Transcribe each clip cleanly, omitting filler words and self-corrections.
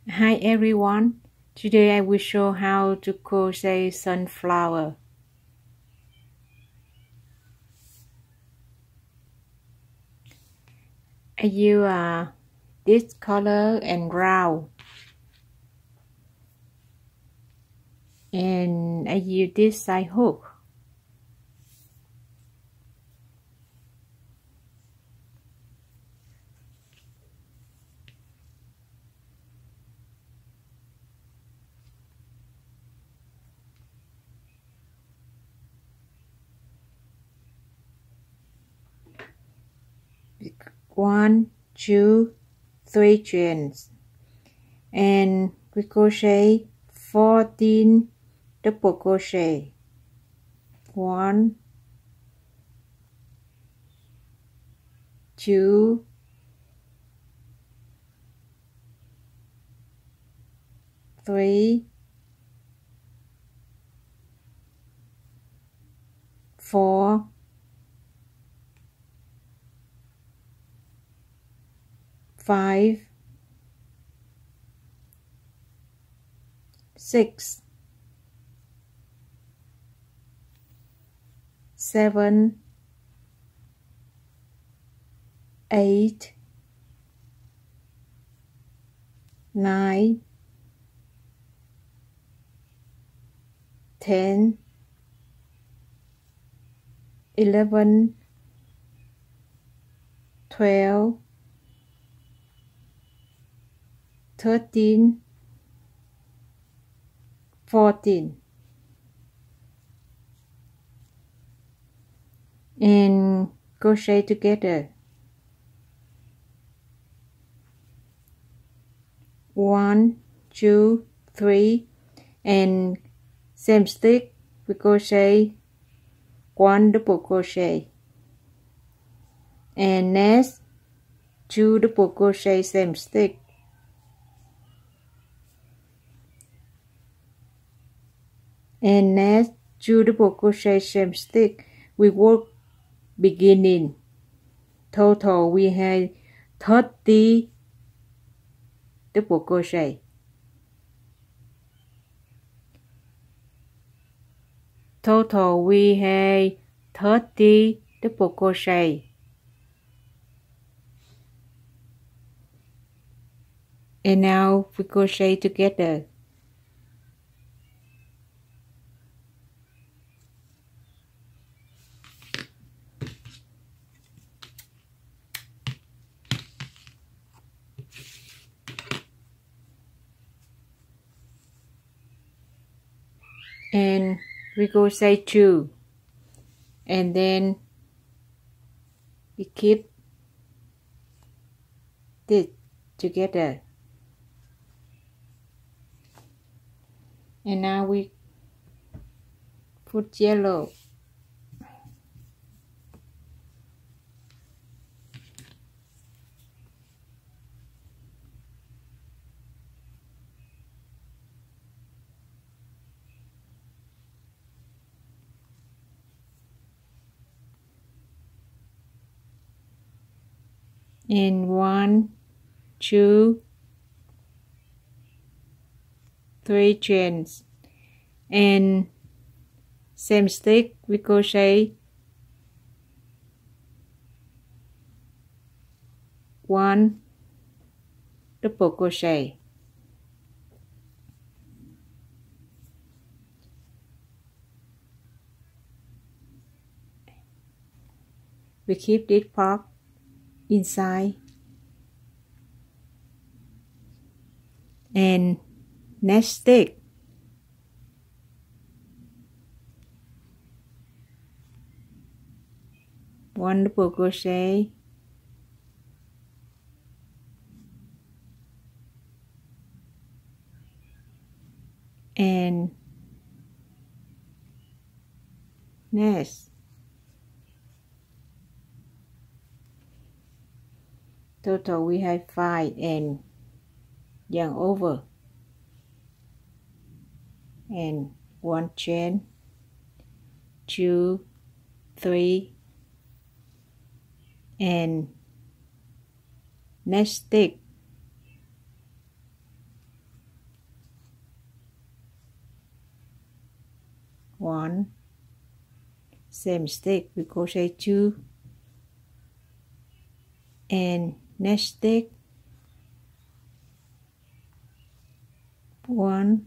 Hi everyone, today I will show how to crochet sunflower. I use this color and round, and I use this side hook. One, two, three chains, and we crochet 14 double crochet. 1, 2, 3, 4, 5, 6, 7, 8, 9, 10, 11, 12, 13, 14, and crochet together. 1, 2, 3, and same stick we crochet 1 double crochet, and next 2 double crochet same stick, and next 2 double crochet same stick. We work beginning. Total we have 30 double crochet. Total we have 30 double crochet. And now we crochet together. And we crochet 2, and then we keep this together, and now we put yellow, and 1, 2, 3 chains, and same stick we crochet 1 double crochet, we keep this part inside, and next stick one double crochet, and next total we have 5, and yarn over, and 1 chain, 2, 3, and next stick 1, same stick, we crochet 2, and next stick 1,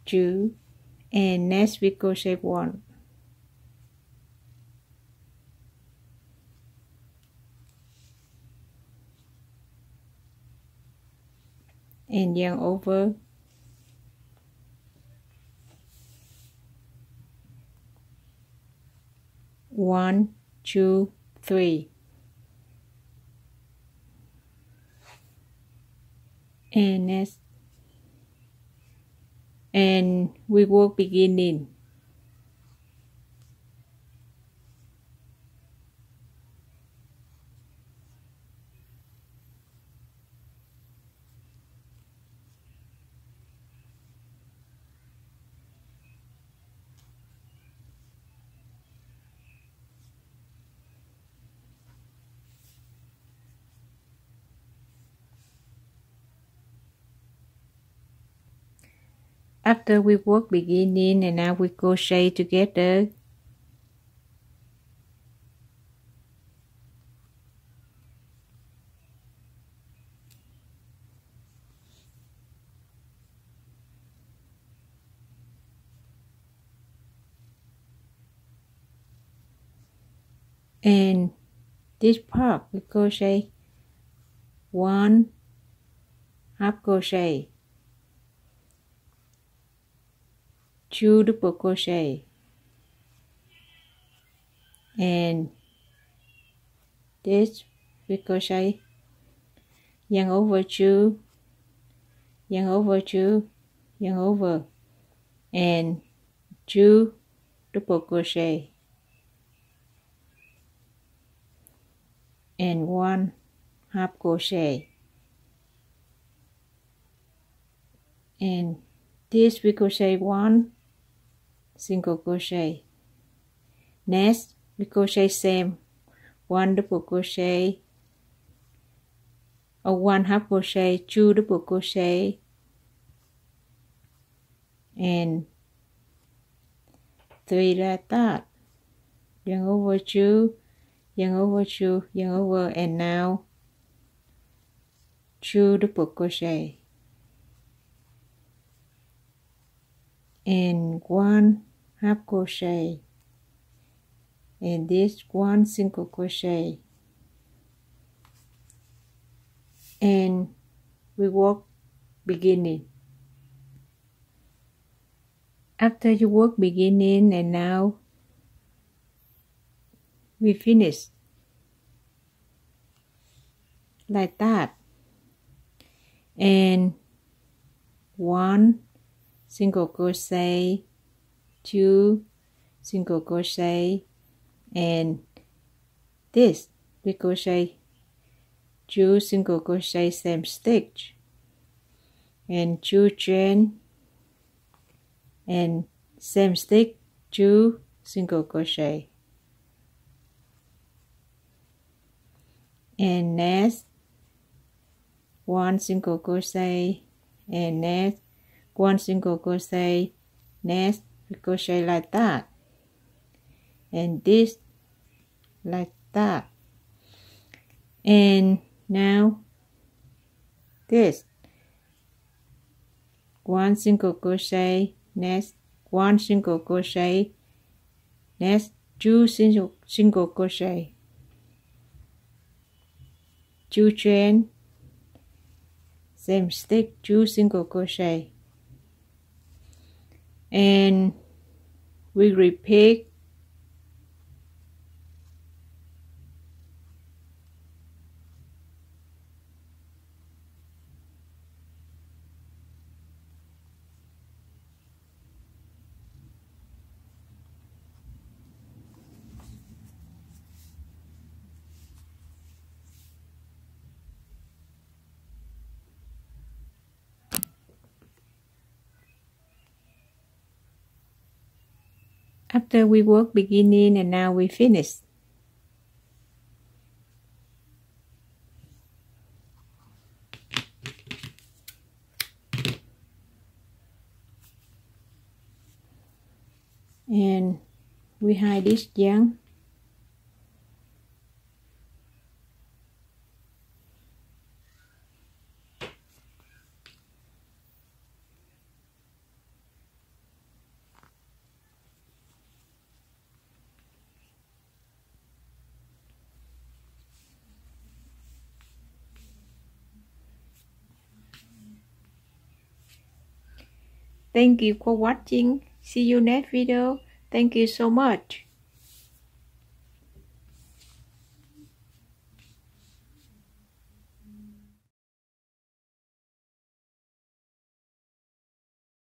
2, and next we crochet 1, and yarn over, 1, 2, 3, and next, and we work beginning. After we work beginning, and now we crochet together, and this part we crochet 1 half crochet, 2 double crochet, and this we crochet, yarn over 2, yarn over 2, yarn over, and 2 double crochet, and 1 half crochet, and this we crochet 1 single crochet. Next we crochet same 1 double crochet, or 1 half crochet, 2 double crochet, and 3 like that. Yarn over 2, yarn over 2, yarn over, and now 2 double crochet, and 1 half crochet, and this 1 single crochet, and we work beginning. After you work beginning, and now we finish like that, and 1 single crochet, 2 single crochet, and this we crochet 2 single crochet same stitch, and 2 chain, and same stitch 2 single crochet, and next 1 single crochet, and next 1 single crochet, next we crochet like that, and this like that, and now this 1 single crochet, next 1 single crochet, next 2 single crochet, 2 chain, same stitch 2 single crochet, and we repeat after we work beginning, and now we finish. and we hide this yarn. Thank you for watching. See you next video. Thank you so much.